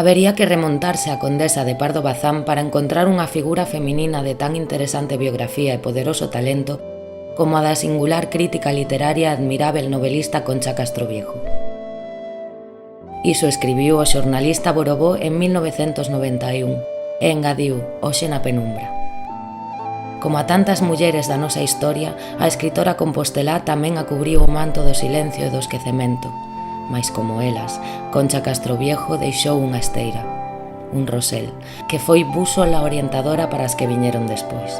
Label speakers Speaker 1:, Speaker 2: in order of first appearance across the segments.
Speaker 1: Habería que remontarse á condesa de Pardo Bazán para encontrar unha figura feminina de tan interesante biografía e poderoso talento como a da singular crítica literaria e admirável novelista Concha Castroviejo. Iso escribiu o xornalista Borobó en 1991 e engadiu hoxe na penumbra. Como a tantas mulleres da nosa historia, a escritora compostelá tamén a cubriu o manto do silencio e do esquecemento, mais como elas, Concha Castroviejo deixou unha esteira, un rosel, que foi búsola orientadora para as que viñeron despois.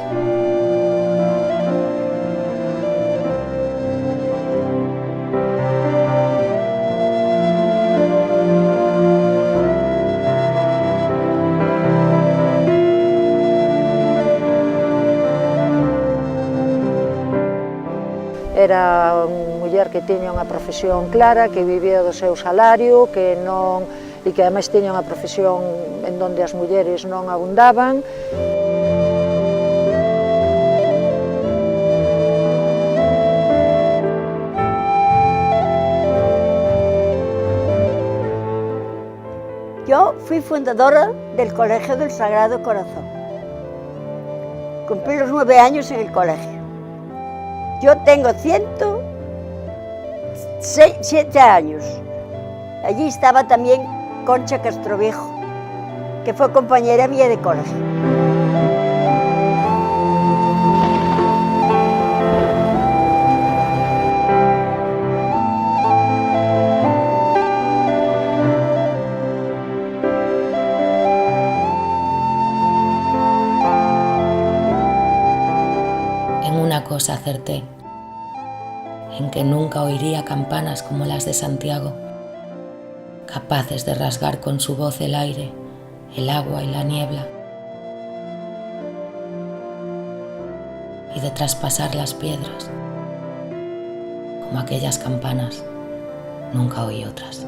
Speaker 2: Era unha muller que tiña unha profesión clara, que vivía do seu salario, e que ademais tiña unha profesión en donde as mulleres non abundaban.
Speaker 3: Yo fui fundadora del Colegio del Sagrado Corazón. Cumplí los 9 años en el colegio. Yo tengo 107 años. Allí estaba también Concha Castroviejo, que fue compañera mía de colegio.
Speaker 1: En una cosa acerté, en que nunca oiría campanas como las de Santiago, capaces de rasgar con su voz el aire, el agua y la niebla, y de traspasar las piedras. Como aquellas campanas, nunca oí otras.